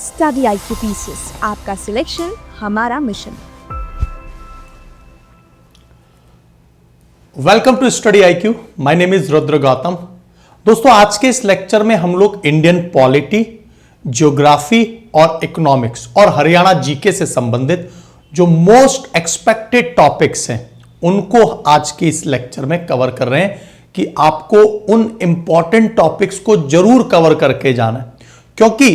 Study IQ pieces, आपका selection हमारा mission. Welcome to study IQ। My name is Rudra Gautam. दोस्तों, आज के इस लेक्चर में हम लोग इंडियन पॉलिटी, ज्योग्राफी और इकोनॉमिक्स और हरियाणा जीके से संबंधित जो मोस्ट एक्सपेक्टेड टॉपिक्स हैं उनको आज के इस लेक्चर में कवर कर रहे हैं कि आपको उन इंपॉर्टेंट टॉपिक्स को जरूर कवर करके जाना है, क्योंकि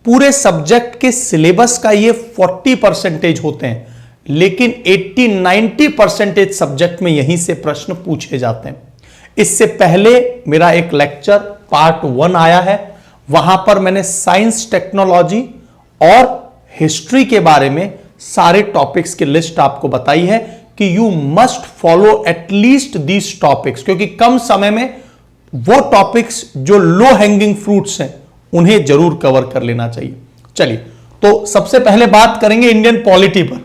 पूरे सब्जेक्ट के सिलेबस का ये 40% होते हैं, लेकिन 80-90% सब्जेक्ट में यहीं से प्रश्न पूछे जाते हैं। इससे पहले मेरा एक लेक्चर पार्ट 1 आया है, वहां पर मैंने साइंस, टेक्नोलॉजी और हिस्ट्री के बारे में सारे टॉपिक्स की लिस्ट आपको बताई है कि you must follow at least these topics, क्योंकि कम समय में वो टॉपिक्स जो लो हैंगिंग फ्रूट्स हैं उन्हें जरूर कवर कर लेना चाहिए। चलिए, तो सबसे पहले बात करेंगे इंडियन पॉलिटी पर।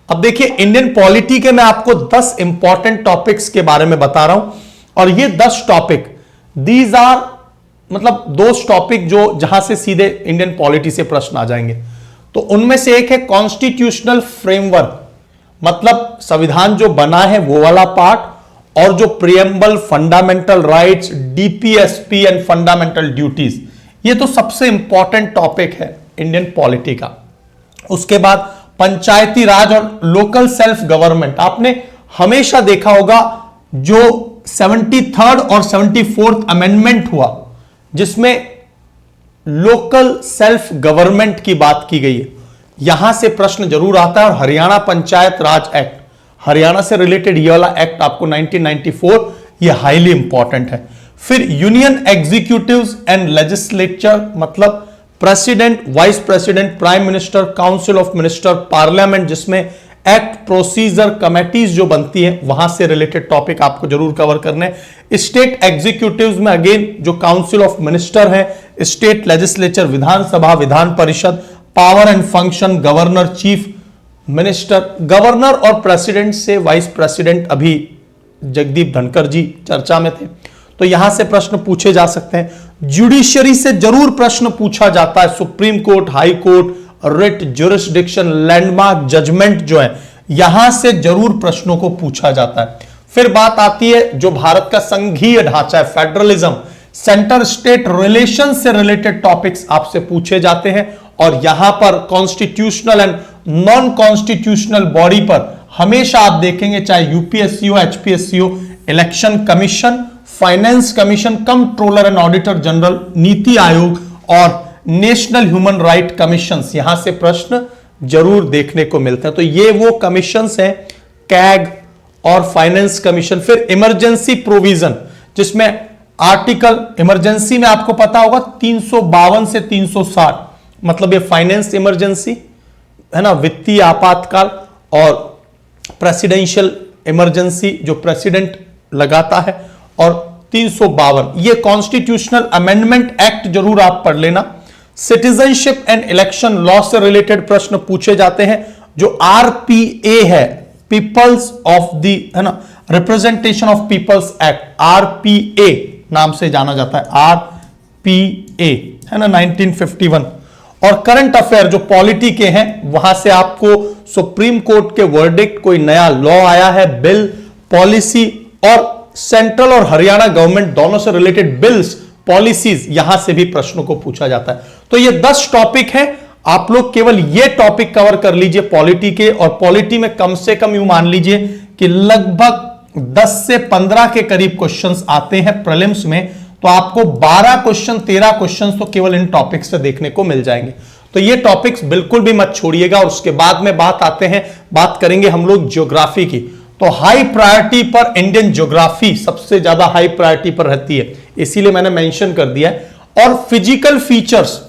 अब देखिए, इंडियन पॉलिटी के मैं आपको 10 इंपॉर्टेंट टॉपिक्स के बारे में बता रहा हूं, और ये 10 टॉपिक दीज आर मतलब 2 टॉपिक जो जहां से सीधे इंडियन पॉलिटी से प्रश्न आ जाएंगे। तो उनमें से एक है कॉन्स्टिट्यूशनल फ्रेमवर्क, मतलब संविधान जो बना है वो वाला पार्ट, और जो preamble, fundamental rights, DPSP and fundamental duties, ये तो सबसे इंपॉर्टेंट टॉपिक है इंडियन पॉलिटी का। उसके बाद पंचायती राज और लोकल सेल्फ गवर्नमेंट। आपने हमेशा देखा होगा जो 73rd और 74th अमेंडमेंट हुआ, जिसमें लोकल सेल्फ गवर्नमेंट की बात की गई है, यहां से प्रश्न जरूर आता है। और हरियाणा पंचायत राज एक्ट, हरियाणा से रिलेटेड ये वाला एक्ट आपको 1994, ये हाईली इंपॉर्टेंट है। फिर यूनियन एग्जीक्यूटिव्स एंड लेजिस्लेचर, मतलब president, vice president, prime minister, council of minister, parliament, जिसमें एक्ट, प्रोसीजर, कमेटीज जो बनती हैं, वहां से रिलेटेड टॉपिक आपको जरूर कवर करने हैं। स्टेट एग्जीक्यूटिव्स में अगेन जो काउंसिल ऑफ मिनिस्टर है, state legislature, Vidhan Sabha, Vidhan Parishad, power and function, governor, chief minister, governor और प्रेसिडेंट से वाइस प्रेसिडेंट अभी जगदीप धनखड़ जी चर्चा में थे, तो यहां से प्रश्न पूछे जा सकते हैं। जुडिशरी से जरूर प्रश्न पूछा जाता है, supreme court, high court, writ, jurisdiction, landmark, judgement जो है, यहां से जरूर प्रश्नों को पूछा जाता है। फिर बात आती है जो भारत का संघीय ढांचा है, फेडरलिज्म, सेंटर स्टेट रिलेशन से रिलेटेड टॉपिक्स आपसे पूछे जाते हैं, और यहां पर constitutional and non constitutional body पर हमेशा आप देखेंगे, चाहे यूपीएससी हो, एचपीएससी हो, election commission, finance commission, controller and auditor general, NITI Aayog और नेशनल ह्यूमन राइट कमीशन, यहां से प्रश्न जरूर देखने को मिलते हैं। तो ये वो कमीशंस हैं, कैग और फाइनेंस कमीशन। फिर इमरजेंसी प्रोविजन, जिसमें आर्टिकल इमरजेंसी में आपको पता होगा 352 से 360, मतलब ये फाइनेंस इमरजेंसी है ना, वित्तीय आपातकाल, और प्रेसिडेंशियल इमरजेंसी जो प्रेसिडेंट लगाता है, और 352 ये कॉन्स्टिट्यूशनल अमेंडमेंट एक्ट जरूर आप पढ़ लेना। सिटीजनशिप एंड इलेक्शन लॉ से रिलेटेड प्रश्न पूछे जाते हैं। जो आरपीए है, पीपल्स ऑफ द है ना, representation of people's act, RPA नाम से जाना जाता है, आरपीए है ना, 1951। और करंट अफेयर जो पॉलिटी के हैं, वहां से आपको सुप्रीम कोर्ट के वर्डिक्ट, कोई नया लॉ आया है, बिल, पॉलिसी, और सेंट्रल और हरियाणा गवर्नमेंट दोनों से रिलेटेड बिल्स, पॉलिसीज, यहां से भी प्रश्नों को पूछा जाता है। तो ये 10 टॉपिक हैं, आप लोग केवल ये टॉपिक कवर कर लीजिए पॉलिटी के, और पॉलिटी में कम से कम यूं मान लीजिए कि लगभग 10 से 15 के करीब क्वेश्चंस आते हैं प्रीलिम्स में, तो आपको 12 क्वेश्चन, 13 क्वेश्चन तो केवल इन टॉपिक से देखने को मिल जाएंगे। तो ये टॉपिक्स बिल्कुल भी मत छोड़िएगा। और उसके बाद में बात करेंगे हम लोग ज्योग्राफी की। तो हाई प्रायोरिटी पर इंडियन ज्योग्राफी सबसे ज्यादा हाई प्रायोरिटी पर रहती है, इसीलिए मैंने मेंशन कर दिया है। और फिजिकल फीचर्स,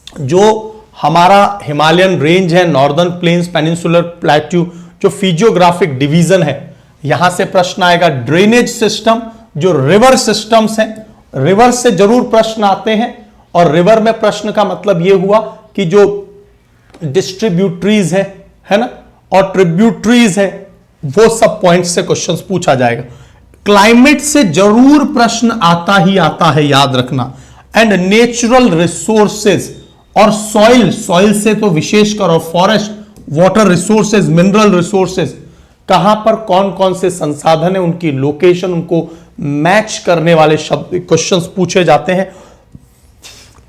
जो हमारा हिमालयन रेंज है, नॉर्दर्न प्लेन्स, पेनिनसुलर प्लेट्यू, जो फिजियोग्राफिक डिवीजन है, यहां से प्रश्न आएगा। ड्रेनेज सिस्टम, जो रिवर सिस्टम्स हैं, रिवर से जरूर प्रश्न आते हैं। और रिवर में प्रश्न का मतलब यह हुआ कि जो डिस्ट्रीब्यूटरीज है ना, और ट्रिब्यूटरीज है, वो सब पॉइंट्स से क्वेश्चंस पूछा जाएगा। क्लाइमेट से जरूर प्रश्न आता ही आता है, याद रखना। एंड नेचुरल रिसोर्सेज, और सॉइल से तो विशेषकर, और forest, water resources, mineral resources, कहां पर कौन कौन से संसाधन है, उनकी लोकेशन, उनको मैच करने वाले शब्द क्वेश्चंस पूछे जाते हैं।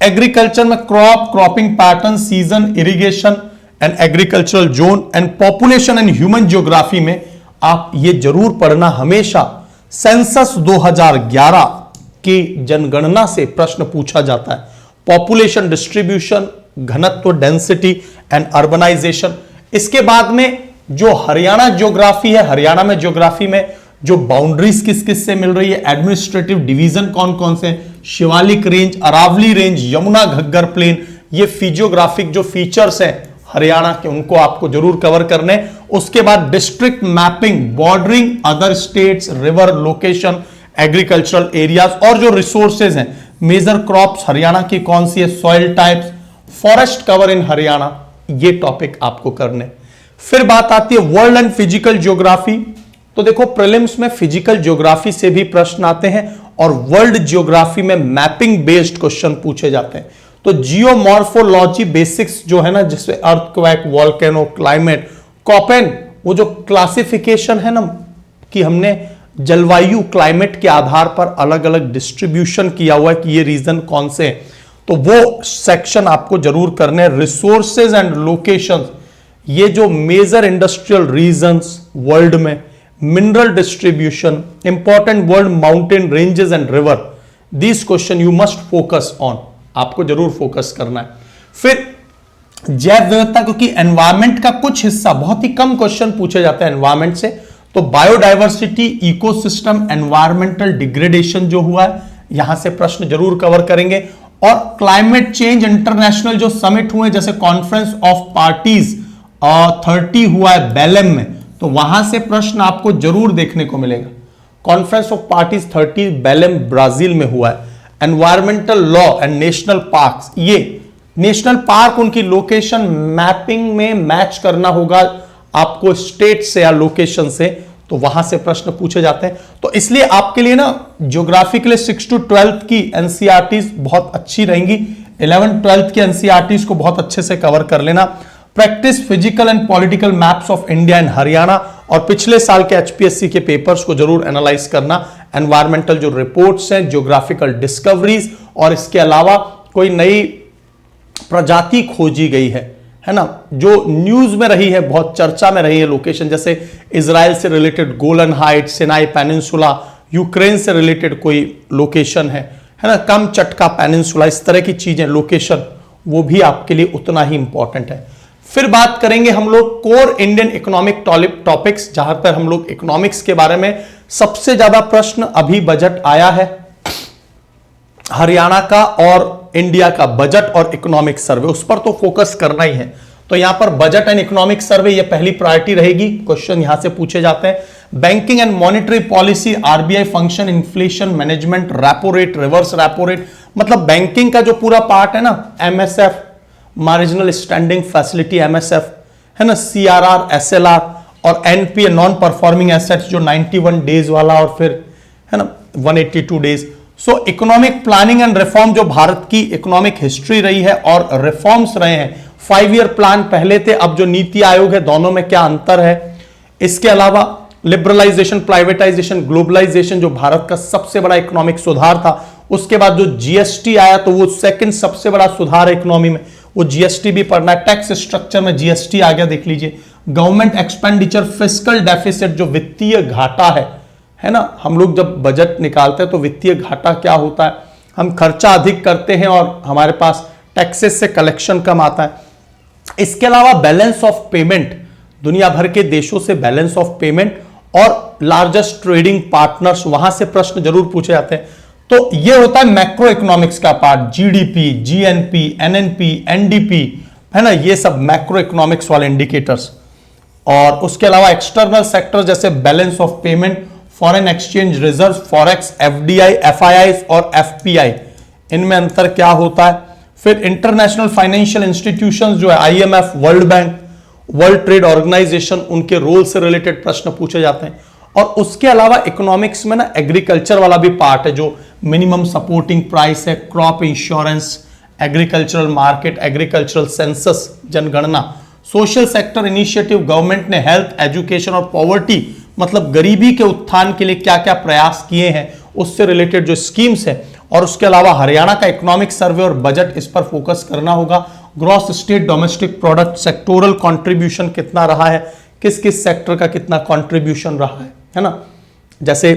एग्रीकल्चर में cropping pattern, season, irrigation and agricultural zone and population and human geography में आप ये जरूर पढ़ना हमेशा, सेंसस 2011 की जनगणना से प्रश्न पूछा जाता है। पॉपुलेशन डिस्ट्रीब्यूशन, घनत्व, डेंसिटी एंड अर्बनाइजेशन। इसके बाद में जो हरियाणा ज्योग्राफी है, हरियाणा में ज्योग्राफी में जो बाउंड्रीज किस किस से मिल रही है, एडमिनिस्ट्रेटिव डिवीजन कौन कौन से, Shivalik range, Aravalli range, Yamuna Ghaggar plain, ये फिजियोग्राफिक जो फीचर्स हैं हरियाणा के, उनको आपको जरूर कवर करने। उसके बाद district mapping, bordering other states, river location, agricultural areas और जो रिसोर्सेज हैं, मेजर क्रॉप्स हरियाणा की कौन सी है, soil types, forest cover in Haryana, ये टॉपिक आपको करने। फिर बात आती है वर्ल्ड एंड फिजिकल ज्योग्राफी। तो देखो प्रीलिम्स में फिजिकल ज्योग्राफी से भी प्रश्न आते हैं और वर्ल्ड ज्योग्राफी में मैपिंग बेस्ड क्वेश्चन पूछे जाते हैं। तो जियोमॉर्फोलॉजी बेसिक्स जो है ना, जिसमें अर्थक्वेक, वॉल्केनो, क्लाइमेट, कोपेन, वो जो क्लासिफिकेशन है ना कि हमने जलवायु, क्लाइमेट के आधार पर अलग अलग डिस्ट्रीब्यूशन किया हुआ है कि ये रीजन कौन से हैं, तो वो सेक्शन आपको जरूर करने। रिसोर्सेज एंड लोकेशंस, ये जो मेजर इंडस्ट्रियल रीजन्स वर्ल्ड में, mineral distribution, important world mountain ranges and river, this question you must focus on, आपको जरूर फोकस करना है। फिर जैव विविधता, क्योंकि एनवायरमेंट का कुछ हिस्सा, बहुत ही कम क्वेश्चन पूछे जाते हैं एनवायरमेंट से, तो बायोडायवर्सिटी, इकोसिस्टम, एनवायरमेंटल डिग्रेडेशन जो हुआ है, यहां से प्रश्न जरूर कवर करेंगे। और क्लाइमेट चेंज इंटरनेशनल जो समिट हुए, जैसे कॉन्फ्रेंस ऑफ पार्टीज 30 हुआ है बेलेम में, तो वहां से प्रश्न आपको जरूर देखने को मिलेगा। कॉन्फ्रेंस ऑफ पार्टीज 30 बेलेम ब्राजील में हुआ है। Environmental law and national parks, ये नेशनल पार्क, उनकी लोकेशन मैपिंग में मैच करना होगा आपको स्टेट से या लोकेशन से, तो वहां से प्रश्न पूछे जाते हैं। तो इसलिए आपके लिए ना ज्योग्राफी के लिए 6 to 12 की एनसीईआरटीज बहुत अच्छी रहेंगी। 11th 12th की एनसीईआरटीज को बहुत अच्छे से कवर कर लेना। Practice physical and political maps of India and Haryana, और पिछले साल के एचपीएससी के पेपर्स को जरूर एनालाइज करना। एनवायरमेंटल जो रिपोर्ट्स हैं, ज्योग्राफिकल डिस्कवरीज, और इसके अलावा कोई नई प्रजाति खोजी गई है ना, जो न्यूज में रही है, बहुत चर्चा में रही है लोकेशन, जैसे इजराइल से रिलेटेड गोलन हाइट, सिनाई पेनिनसुला, यूक्रेन से रिलेटेड कोई लोकेशन है ना, कम चटका पेनिनसुला, इस तरह की चीजें, लोकेशन, वो भी आपके लिए उतना ही इंपॉर्टेंट है। फिर बात करेंगे हम लोग कोर इंडियन इकोनॉमिक टॉपिक्स, जहां पर हम लोग इकोनॉमिक्स के बारे में सबसे ज्यादा प्रश्न, अभी बजट आया है हरियाणा का और इंडिया का, बजट और इकोनॉमिक सर्वे, उस पर तो फोकस करना ही है। तो यहां पर बजट एंड इकोनॉमिक सर्वे, ये पहली प्रायोरिटी रहेगी, क्वेश्चन यहां से पूछे जाते हैं। Banking and monetary policy, RBI function, inflation management, repo rate, reverse repo rate, मतलब बैंकिंग का जो पूरा पार्ट है ना, MSF, marginal standing facility MSF है ना, सीआरआर, एसएलआर और एनपीए, नॉन परफॉर्मिंग एसेट्स जो 91 डेज वाला, और फिर है ना 182 days. So economic planning and reform, जो भारत की इकोनॉमिक हिस्ट्री रही है और रिफॉर्म्स रहे हैं, 5 ईयर प्लान पहले थे, अब जो नीति आयोग है, दोनों में क्या अंतर है। इसके अलावा लिबरलाइजेशन, प्राइवेटाइजेशन, ग्लोबलाइजेशन, जो भारत का सबसे बड़ा इकोनॉमिक सुधार था, उसके बाद जो जीएसटी आया, तो वो सेकंड सबसे बड़ा सुधार है इकोनॉमी में, वो जीएसटी भी पढ़ना है। टैक्स स्ट्रक्चर में जीएसटी आ गया, देख लीजिए। गवर्नमेंट एक्सपेंडिचर, फिस्कल डेफिसिट, जो वित्तीय घाटा है ना, हम लोग जब बजट निकालते हैं तो वित्तीय घाटा क्या होता है, हम खर्चा अधिक करते हैं और हमारे पास टैक्सेस से कलेक्शन कम आता है। इसके अलावा बैलेंस ऑफ पेमेंट, दुनिया भर के देशों से बैलेंस ऑफ पेमेंट, और लार्जेस्ट ट्रेडिंग पार्टनर्स, वहां से प्रश्न जरूर पूछे जाते हैं। तो ये होता है मैक्रो इकोनॉमिक्स का part, GDP, GNP, NNP, NDP, है ना, ये सब मैक्रो इकोनॉमिक्स वाले इंडिकेटर्स। और उसके अलावा एक्सटर्नल सेक्टर, जैसे balance of payment, foreign exchange reserve, forex, FDI, FII और एफपीआई, इनमें अंतर क्या होता है। फिर इंटरनेशनल फाइनेंशियल इंस्टीट्यूशंस जो है, IMF, world bank, world trade organisation, उनके रोल से रिलेटेड प्रश्न पूछे जाते हैं। और उसके अलावा इकोनॉमिक्स में ना एग्रीकल्चर वाला भी पार्ट है, जो मिनिमम सपोर्टिंग प्राइस है, crop insurance, agricultural market, agricultural census, जनगणना, सोशल सेक्टर इनिशिएटिव, गवर्नमेंट ने हेल्थ, एजुकेशन और पॉवर्टी मतलब गरीबी के उत्थान के लिए क्या क्या प्रयास किए हैं, उससे रिलेटेड जो स्कीम्स है, और उसके अलावा हरियाणा का इकोनॉमिक सर्वे और बजट, इस पर फोकस करना होगा। Gross state domestic product, sectoral contribution कितना रहा है, किस किस सेक्टर का कितना कंट्रीब्यूशन रहा है ना, जैसे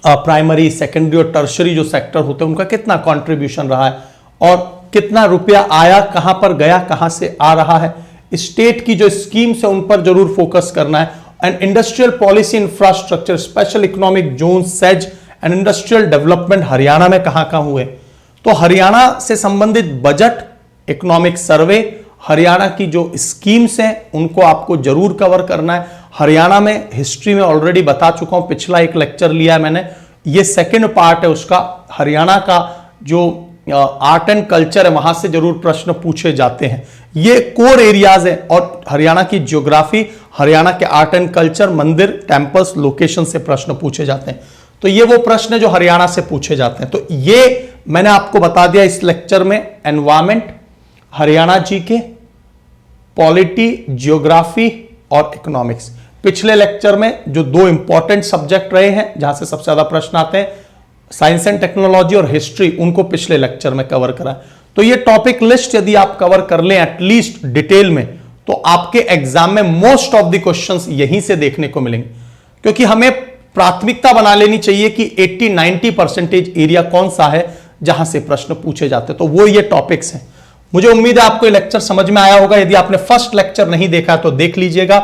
प्राइमरी, सेकेंडरी और टर्शरी जो सेक्टर होते हैं उनका कितना कंट्रीब्यूशन रहा है, और कितना रुपया आया, कहां पर गया, कहां से आ रहा है। स्टेट की जो स्कीम्स है उन पर जरूर फोकस करना है। And industrial policy, infrastructure, special economic zone, says and industrial development Haryana में कहां कहां हुए, तो हरियाणा से संबंधित बजट, इकोनॉमिक सर्वे, हरियाणा की जो स्कीम्स हैं उनको आपको जरूर कवर करना है। हरियाणा में हिस्ट्री में ऑलरेडी बता चुका हूं, पिछला एक लेक्चर लिया है मैंने, ये सेकंड पार्ट है उसका। हरियाणा का जो आर्ट एंड कल्चर है वहां से जरूर प्रश्न पूछे जाते हैं, ये कोर एरियाज है। और हरियाणा की ज्योग्राफी, हरियाणा के आर्ट एंड कल्चर, मंदिर, टेम्पल्स, लोकेशन से प्रश्न पूछे जाते हैं। तो ये वो प्रश्न है जो हरियाणा से पूछे जाते हैं। तो ये मैंने आपको बता दिया इस लेक्चर में, environment, Haryana GK, polity, geography और इकोनॉमिक्स। पिछले लेक्चर में जो दो इंपॉर्टेंट सब्जेक्ट रहे हैं जहां से सबसे ज्यादा प्रश्न आते हैं, साइंस एंड टेक्नोलॉजी और हिस्ट्री, उनको पिछले लेक्चर में कवर करा। तो ये टॉपिक लिस्ट यदि आप कवर कर लें एटलीस्ट डिटेल में, तो आपके एग्जाम में मोस्ट ऑफ द क्वेश्चंस यहीं से देखने को मिलेंगे, क्योंकि हमें प्राथमिकता बना लेनी चाहिए कि 80-90% एरिया कौन सा है जहां से प्रश्न पूछे जाते हैं। तो वो ये टॉपिक्स हैं। मुझे उम्मीद है आपको ये लेक्चर समझ में आया होगा। यदि आपने फर्स्ट लेक्चर नहीं देखा तो देख लीजिएगा।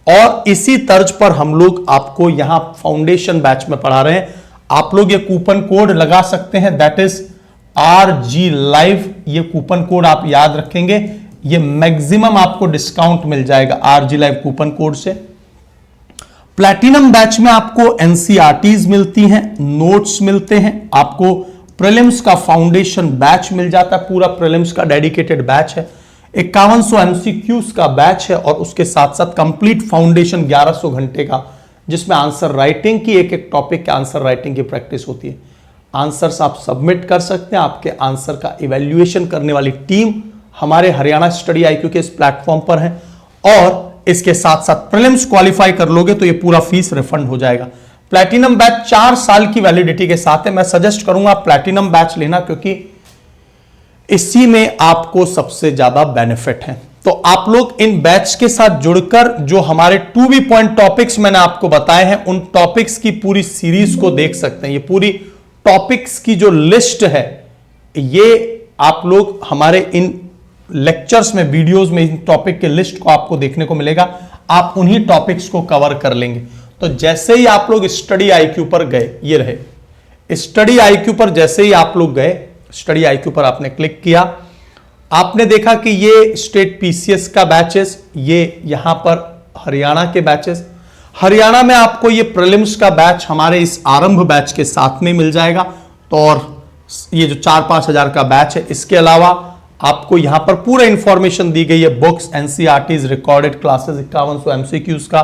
और इसी तर्ज पर हम लोग आपको यहां फाउंडेशन बैच में पढ़ा रहे हैं। आप लोग ये कूपन कोड लगा सकते हैं, दैट इज RG लाइव। ये कूपन कोड आप याद रखेंगे, ये मैक्सिमम आपको डिस्काउंट मिल जाएगा RG लाइव कूपन कोड से। प्लैटिनम बैच में आपको NCERTs मिलती हैं, नोट्स मिलते हैं, आपको प्रीलिम्स का फाउंडेशन बैच मिल जाता है, पूरा प्रीलिम्स का डेडिकेटेड बैच है। 5100 MCQs का बैच है, और उसके साथ साथ कंप्लीट फाउंडेशन 1100 घंटे का, जिसमें आंसर राइटिंग की एक एक टॉपिक के आंसर राइटिंग की प्रैक्टिस होती है। आंसर्स आप सबमिट कर सकते हैं, आपके आंसर का इवैल्यूएशन करने वाली टीम हमारे हरियाणा स्टडी IQ के इस प्लेटफॉर्म पर है। और इसके साथ साथ प्रीलिम्स क्वालिफाई कर लोगे तो ये पूरा फीस रिफंड हो जाएगा। प्लैटिनम बैच 4 साल की वैलिडिटी के साथ है। मैं सजेस्ट करूंगा आप प्लैटिनम बैच लेना, क्योंकि इसी में आपको सबसे ज्यादा बेनिफिट है। तो आप लोग इन बैच के साथ जुड़कर जो हमारे 2B पॉइंट टॉपिक्स मैंने आपको बताए हैं, उन टॉपिक्स की पूरी सीरीज को देख सकते हैं। ये पूरी टॉपिक्स की जो लिस्ट है, ये आप लोग हमारे इन लेक्चर्स में, वीडियोस में इन टॉपिक के लिस्ट को आपको देखने को मिलेगा। आप उन्हीं टॉपिक्स को कवर कर लेंगे। तो जैसे ही आप लोग स्टडी IQ पर गए, ये रहे स्टडी IQ पर, जैसे ही आप लोग गए स्टडी IQ पर आपने क्लिक किया, आपने देखा कि ये स्टेट PCS का बैचेस, ये यहां पर हरियाणा के बैचेस। हरियाणा में आपको ये प्रीलिम्स का बैच हमारे इस आरंभ बैच के साथ में मिल जाएगा। तो और ये जो 4-5 हजार का बैच है, इसके अलावा आपको यहां पर पूरा इंफॉर्मेशन दी गई है, books, NCERTs, recorded classes, 5100 MCQs का,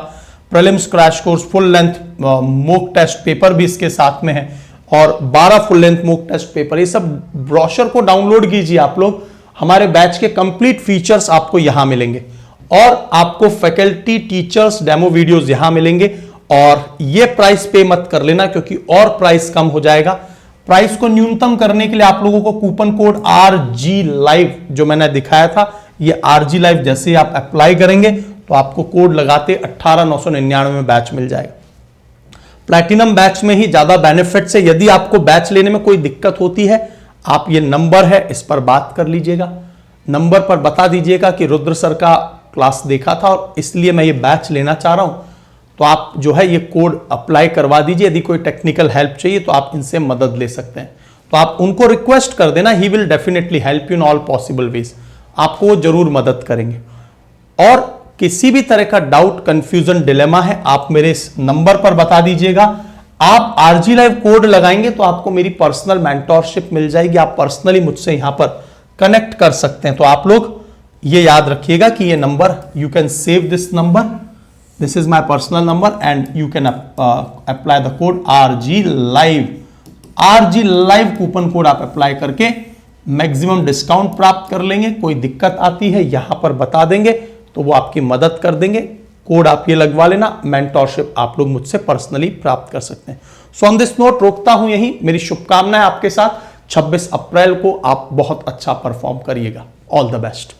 prelims crash course, full length mock test paper भी इसके साथ में है, और 12 full length mock test paper. ये सब ब्रोशर को डाउनलोड कीजिए आप लोग, हमारे बैच के कंप्लीट फीचर्स आपको यहां मिलेंगे, और आपको फैकल्टी, टीचर्स, डेमो वीडियोस यहां मिलेंगे। और ये प्राइस पे मत कर लेना, क्योंकि और प्राइस कम हो जाएगा। प्राइस को न्यूनतम करने के लिए आप लोगों को कूपन कोड RG लाइव जो मैंने दिखाया था, ये RG लाइव जैसे ही आप अप्लाई करेंगे तो आपको कोड लगाते 18,999 में बैच मिल जाएगा। प्लैटिनम बैच में ही ज्यादा बेनिफिट्स है। यदि आपको बैच लेने में कोई दिक्कत होती है, आप ये नंबर है, इस पर बात कर लीजिएगा। नंबर पर बता दीजिएगा कि रुद्र सर का क्लास देखा था और इसलिए मैं ये बैच लेना चाह रहा हूं, तो आप जो है ये कोड अप्लाई करवा दीजिए। यदि कोई टेक्निकल हेल्प चाहिए तो आप इनसे मदद ले सकते हैं। तो आप उनको रिक्वेस्ट कर देना, he will definitely help you in all possible ways. आपको वो जरूर मदद करेंगे। और किसी भी तरह का डाउट, कंफ्यूजन, डिलेमा है, आप मेरे इस नंबर पर बता दीजिएगा। आप RG लाइव कोड लगाएंगे तो आपको मेरी पर्सनल मेंटोरशिप मिल जाएगी। आप पर्सनली मुझसे यहां पर कनेक्ट कर सकते हैं। तो आप लोग ये याद रखिएगा कि ये number, you can save this number, this is my personal number and you can apply the code RG live. RG live coupon code आप अप्लाई करके मैक्सिमम डिस्काउंट प्राप्त कर लेंगे। कोई दिक्कत आती है यहां पर बता देंगे तो वो आपकी मदद कर देंगे। कोड आप ये लगवा लेना, मेंटोरशिप आप लोग मुझसे पर्सनली प्राप्त कर सकते हैं। सो ऑन दिस नोट रोकता हूं यहीं। मेरी शुभकामनाएं आपके साथ। 26 अप्रैल को आप बहुत अच्छा परफॉर्म करिएगा। All the best.